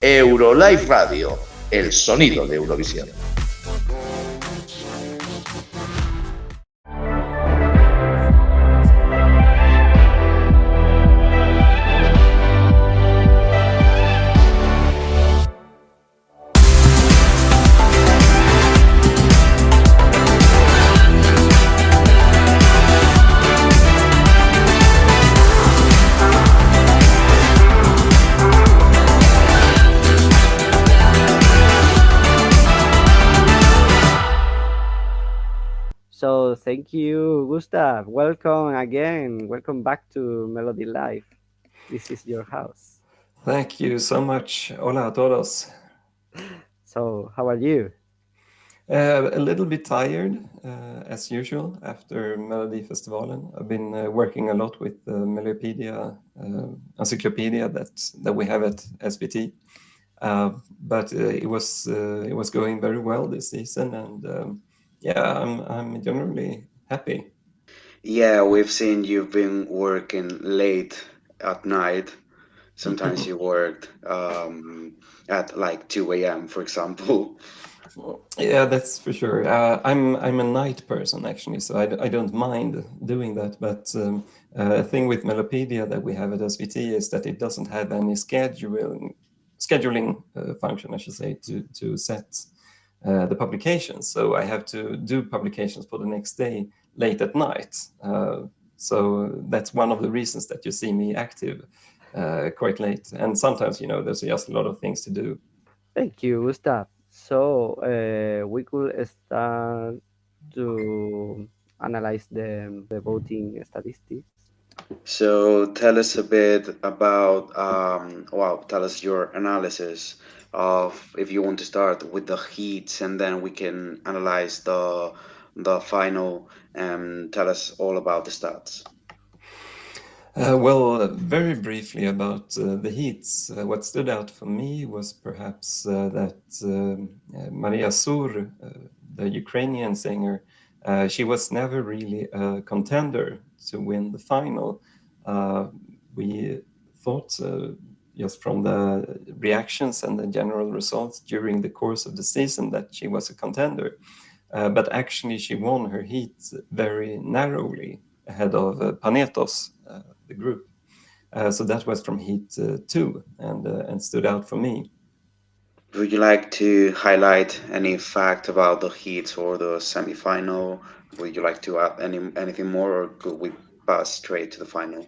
EuroLive Radio, el sonido de Eurovisión. So thank you, Gustav. Welcome again. Welcome back to MelodiLive. This is your house. Thank you so much. Hola a todos. So how are you? A little bit tired, as usual, after Melodifestivalen. I've been working a lot with the Mellopedia encyclopedia that we have at SVT. But it was going very well this season, and I'm generally happy. Yeah, we've seen you've been working late at night. Sometimes you worked at like 2 a.m., for example. Yeah, that's for sure. I'm a night person actually, so I don't mind doing that. But a thing with Mellopedia that we have at SVT is that it doesn't have any scheduling function, I should say, to set the publications. So I have to do publications for the next day late at night. So that's one of the reasons that you see me active quite late. And sometimes, there's just a lot of things to do. Thank you, Gustav. So we could start to analyze the voting statistics. So tell us a bit about, tell us your analysis of, if you want to start with the heats, and then we can analyze the final and tell us all about the stats. Very briefly about the heats, what stood out for me was perhaps that Maria Sur, the Ukrainian singer, she was never really a contender to win the final. We thought, just from the reactions and the general results during the course of the season, that she was a contender. But actually, she won her heat very narrowly ahead of Panetos, the group. So that was from heat 2 and stood out for me. Would you like to highlight any fact about the heats or the semifinal? Would you like to add anything more, or could we pass straight to the final?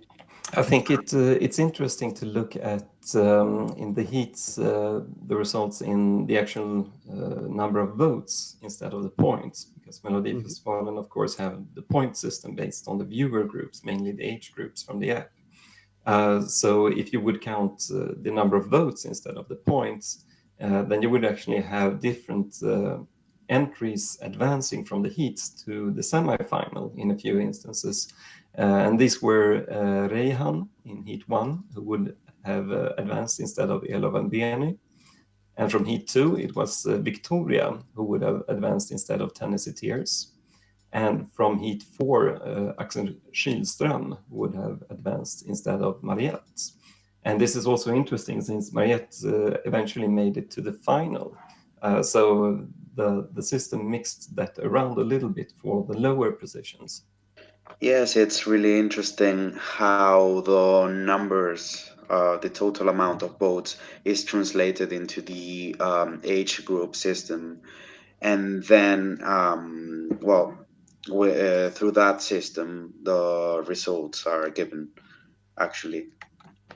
I think it's interesting to look at in the heats the results in the actual number of votes instead of the points, because Melodifestivalen, of course, have the point system based on the viewer groups, mainly the age groups from the app. So if you would count the number of votes instead of the points, then you would actually have different entries advancing from the heats to the semifinal in a few instances. And these were Reyhan in heat 1, who would have advanced instead of Elovan Beni. And from heat 2, it was Victoria, who would have advanced instead of Tennessee Tears. And from heat 4, Axel Kihlström would have advanced instead of Mariette. And this is also interesting, since Mariette eventually made it to the final. So the system mixed that around a little bit for the lower positions. Yes, it's really interesting how the numbers, the total amount of votes, is translated into the age group system. And then, through that system, the results are given, actually.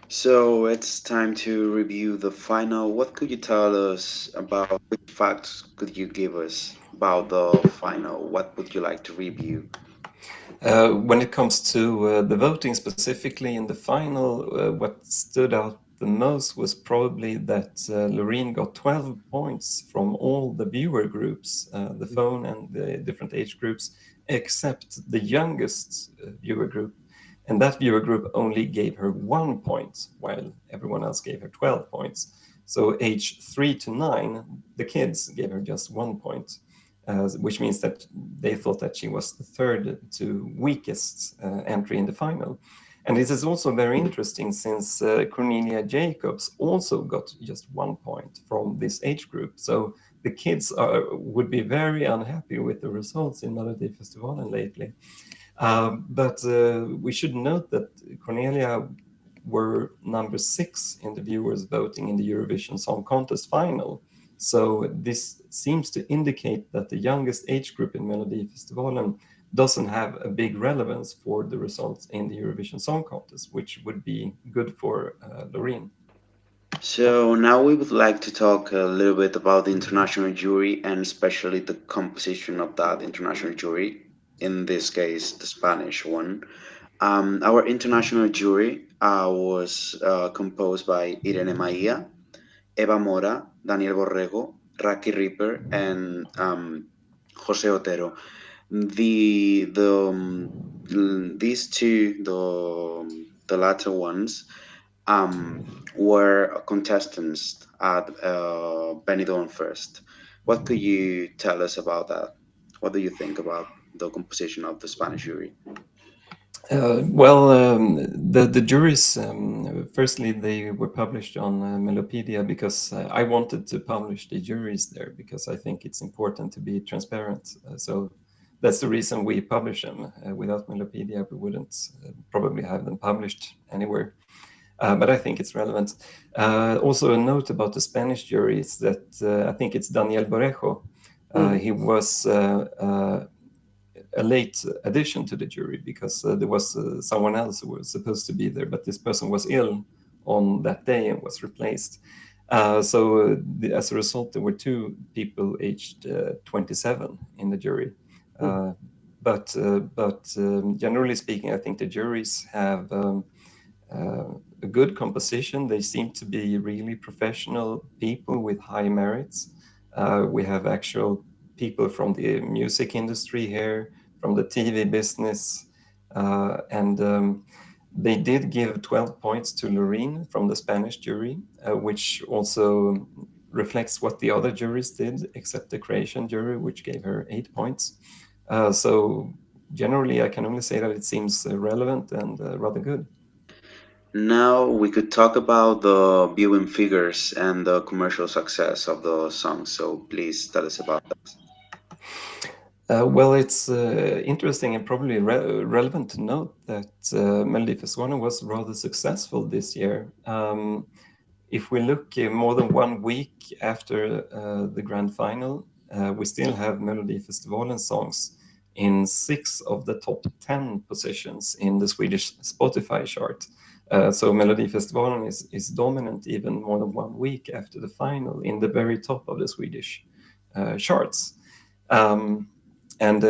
So it's time to review the final. What could you tell us about, which facts could you give us about the final? What would you like to review? When it comes to the voting specifically in the final, what stood out the most was probably that Loreen got 12 points from all the viewer groups, the phone and the different age groups, except the youngest viewer group. And that viewer group only gave her 1 point, while everyone else gave her 12 points. So age 3 to 9, the kids gave her just 1 point. Which means that they thought that she was the third to weakest entry in the final. And this is also very interesting since Cornelia Jacobs also got just 1 point from this age group. So the kids would be very unhappy with the results in Melodifestivalen lately. But we should note that Cornelia were number 6 in the viewers voting in the Eurovision Song Contest final. So this seems to indicate that the youngest age group in Melodifestivalen doesn't have a big relevance for the results in the Eurovision Song Contest, which would be good for Loreen. So now we would like to talk a little bit about the international jury and especially the composition of that international jury, in this case, the Spanish one. Our international jury was composed by Irene Maia, Eva Mora, Daniel Borrego, Raki Ripper, and Jose Otero. These two, the latter ones, were contestants at Benidorm First. What could you tell us about that? What do you think about the composition of the Spanish jury? The juries, firstly, they were published on Mellopedia because I wanted to publish the juries there because I think it's important to be transparent. So that's the reason we publish them. Without Mellopedia, we wouldn't probably have them published anywhere. But I think it's relevant. Also, a note about the Spanish jury is that I think it's Daniel Borrego. He was a late addition to the jury because there was someone else who was supposed to be there, but this person was ill on that day and was replaced. As a result, there were 2 people aged 27 in the jury. But generally speaking, I think the juries have a good composition. They seem to be really professional people with high merits. We have actual people from the music industry here, from the TV business, and they did give 12 points to Loreen from the Spanish jury, which also reflects what the other juries did, except the Croatian jury, which gave her 8 points. So generally, I can only say that it seems relevant and rather good. Now we could talk about the viewing figures and the commercial success of the song. So please tell us about that. It's interesting and probably relevant to note that Melodifestivalen was rather successful this year. If we look more than 1 week after the grand final, we still have Melodifestivalen songs in 6 of the top 10 positions in the Swedish Spotify chart. So Melodifestivalen is dominant even more than 1 week after the final in the very top of the Swedish charts. And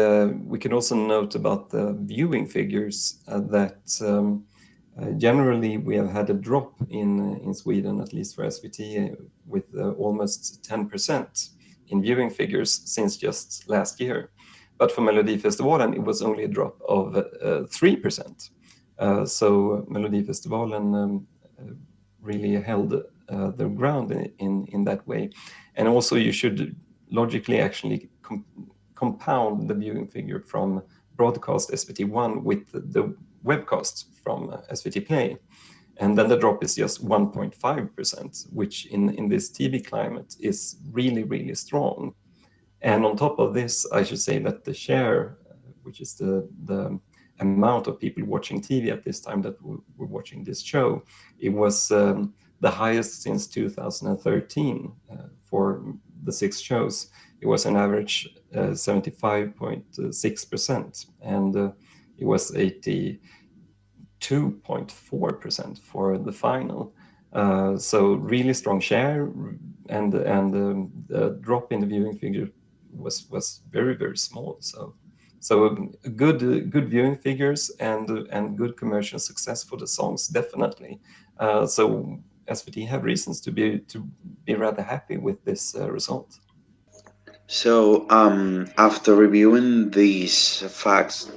we can also note about the viewing figures that generally we have had a drop in Sweden, at least for SVT, with almost 10% in viewing figures since just last year. But for Melodifestivalen, it was only a drop of 3%. So Melodifestivalen really held their ground in that way. And also you should logically actually compound the viewing figure from broadcast SVT1 with the webcast from SVT Play. And then the drop is just 1.5%, which in this TV climate is really, really strong. And on top of this, I should say that the share, which is the amount of people watching TV at this time that were watching this show, it was the highest since 2013 for the 6 shows. It was an average 75.6%, and it was 82.4% for the final. So really strong share, and the drop in the viewing figure was very, very small. So good viewing figures and good commercial success for the songs, definitely. So SVT have reasons to be rather happy with this result. So after reviewing these facts,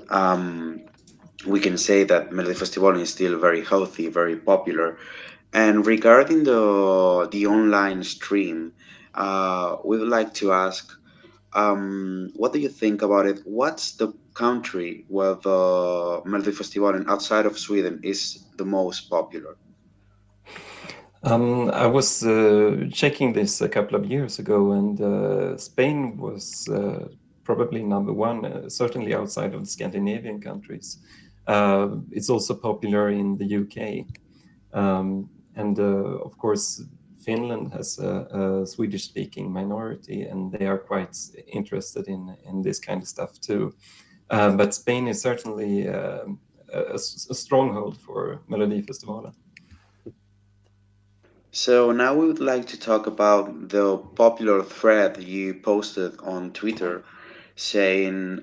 we can say that Melodifestivalen is still very healthy, very popular. And regarding the online stream, we would like to ask, What do you think about it? What's the country where the Melodifestivalen outside of Sweden is the most popular? I was checking this a couple of years ago, and Spain was probably number one, certainly outside of the Scandinavian countries. It's also popular in the UK. And of course, Finland has a Swedish-speaking minority, and they are quite interested in this kind of stuff too. But Spain is certainly a stronghold for Melodifestivalen. So now we would like to talk about the popular thread you posted on Twitter saying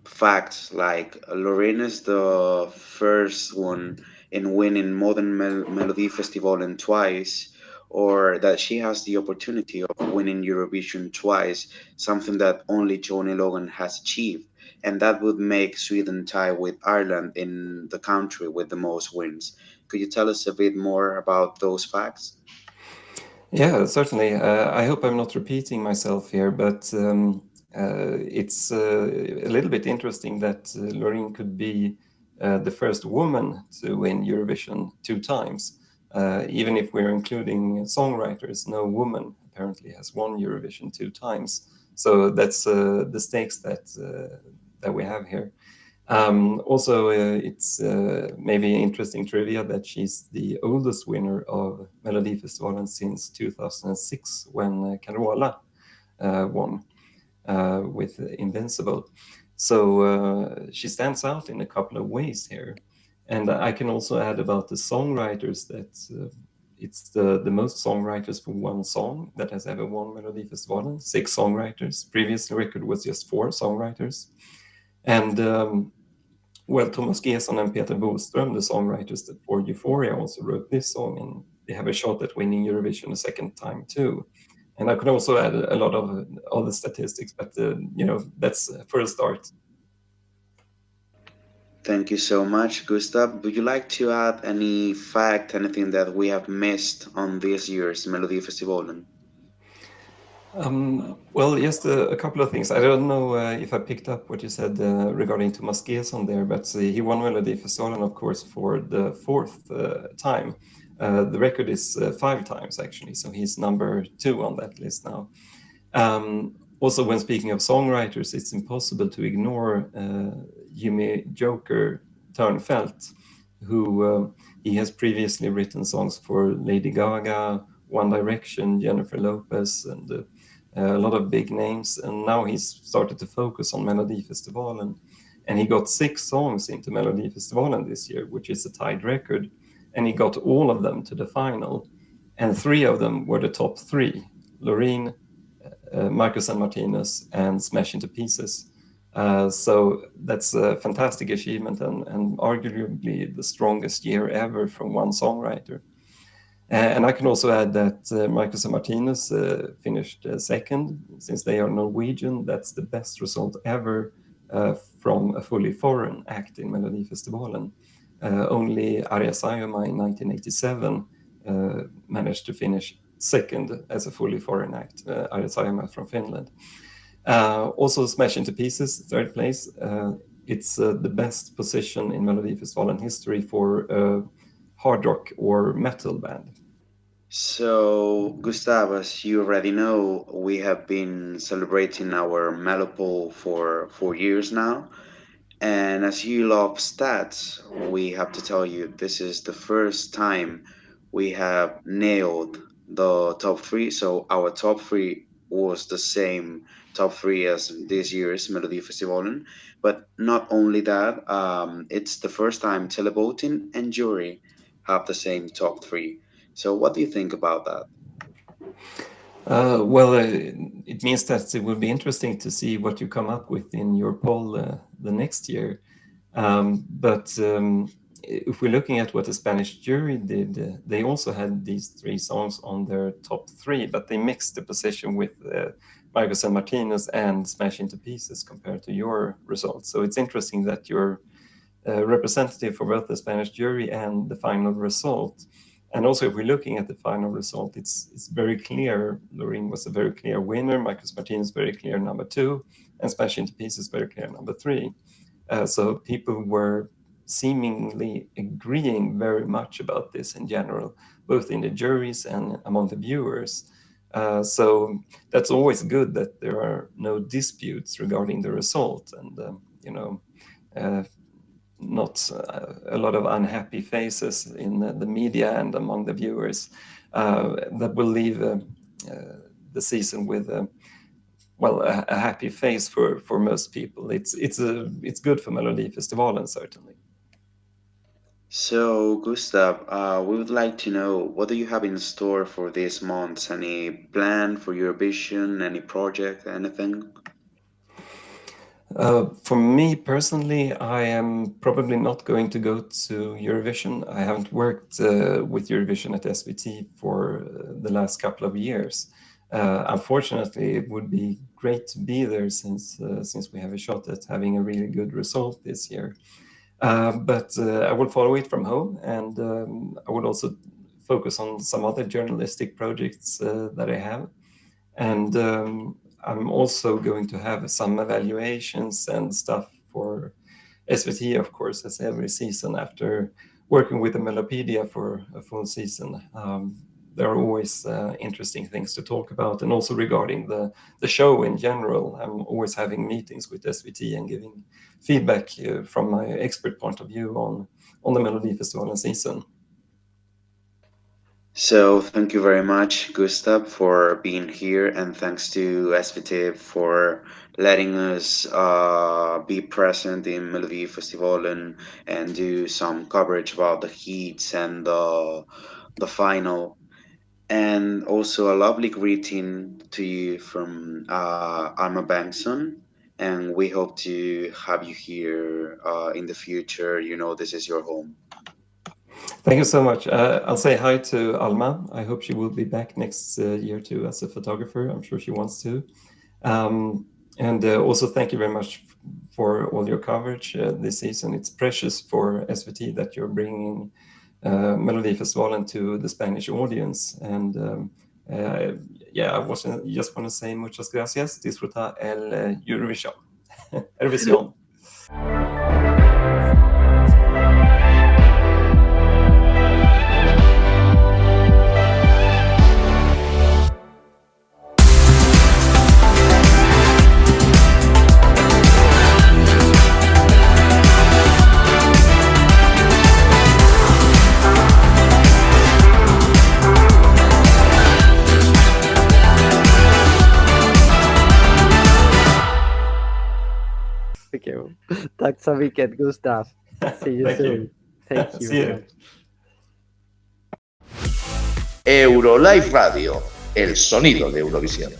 facts like Lorraine is the first one in winning Modern Melody Festival twice, or that she has the opportunity of winning Eurovision twice, something that only Johnny Logan has achieved. And that would make Sweden tie with Ireland in the country with the most wins. Could you tell us a bit more about those facts? Yeah, certainly. I hope I'm not repeating myself here, but it's a little bit interesting that Loreen could be the first woman to win Eurovision 2 times. Even if we're including songwriters, no woman apparently has won Eurovision 2 times. So that's the stakes that we have here. Also, it's maybe interesting trivia that she's the oldest winner of Melodifestivalen since 2006 when Carola won with Invincible. So she stands out in a couple of ways here. And I can also add about the songwriters that it's the most songwriters for one song that has ever won Melodifestivalen, 6 songwriters. Previous record was just 4 songwriters. And well, Thomas Gesson and Peter Boström, the songwriters for Euphoria, also wrote this song, and they have a shot at winning Eurovision a second time too. And I could also add a lot of other statistics, but that's for a start. Thank you so much, Gustav. Would you like to add any fact, anything that we have missed on this year's Melodifestivalen? Well, just a couple of things. I don't know if I picked up what you said regarding Thomas Gesson there, but he won Melodifestivalen, of course, for the 4th time. The record is 5 times, actually, so he's number 2 on that list now. Also, when speaking of songwriters, it's impossible to ignore Jimmy Joker Turnfeldt, who he has previously written songs for Lady Gaga, One Direction, Jennifer Lopez, and a lot of big names. And now he's started to focus on Melodifestivalen. And he got 6 songs into Melodifestivalen this year, which is a tied record. And he got all of them to the final. And 3 of them were the top 3, Loreen, Marcus and Martinez, and Smash Into Pieces. So that's a fantastic achievement and arguably the strongest year ever from one songwriter. And I can also add that Marcus and Martinez finished second. Since they are Norwegian, that's the best result ever from a fully foreign act in Melodifestivalen. Only Arja Saijonmaa in 1987 managed to finish second as a fully foreign act, Arja Saijonmaa from Finland. Also Smash Into Pieces, 3rd place. It's the best position in Melodifestivalen history for a hard rock or metal band. So, Gustav, as you already know, we have been celebrating our Melopole for 4 years now. And as you love stats, we have to tell you this is the first time we have nailed the top 3. So, our top 3 was the same top 3 as this year's Melodifestivalen. But not only that, it's the first time televoting and jury have the same top 3. So, what do you think about that? Well, it means that it will be interesting to see what you come up with in your poll the next year. But if we're looking at what the Spanish jury did, they also had these 3 songs on their top 3, but they mixed the position with Marcus and Martinez and Smash Into Pieces compared to your results. So it's interesting that you're representative for both the Spanish jury and the final result. And also, if we're looking at the final result, it's very clear. Loreen was a very clear winner. Marcus Martinez very clear number 2, and Smash Into Pieces very clear number 3. So people were seemingly agreeing very much about this in general, both in the juries and among the viewers. So that's always good that there are no disputes regarding the result, and not a lot of unhappy faces in the media and among the viewers that will leave the season with a happy face for most people. It's good for Melodifestivalen, certainly. So, Gustav, we would like to know, what do you have in store for this month? Any plan for Eurovision? Any project? Anything? For me personally, I am probably not going to go to Eurovision. I haven't worked with Eurovision at SVT for the last couple of years. Unfortunately, it would be great to be there since we have a shot at having a really good result this year. But I will follow it from home, and I would also focus on some other journalistic projects that I have. And I'm also going to have some evaluations and stuff for SVT, of course, as every season after working with the Mellopedia for a full season. There are always interesting things to talk about, and also regarding the show in general. I'm always having meetings with SVT and giving feedback from my expert point of view on the Melodifestivalen season. So, thank you very much, Gustav, for being here, and thanks to SVT for letting us be present in Melodifestivalen and do some coverage about the heats and the final. And also a lovely greeting to you from Alma Bengtsson. And we hope to have you here in the future. You know, this is your home. Thank you so much. I'll say hi to Alma. I hope she will be back next year too as a photographer. I'm sure she wants to. And also thank you very much for all your coverage this season. It's precious for SVT that you're bringing Melodifestivalen to the Spanish audience. And I just want to say muchas gracias. Disfruta el Eurovision. Eurovision. Okay. Tack så mycket, Gustav. See you soon. Thank you. See you. EuroLive Radio, el sonido de Eurovisión.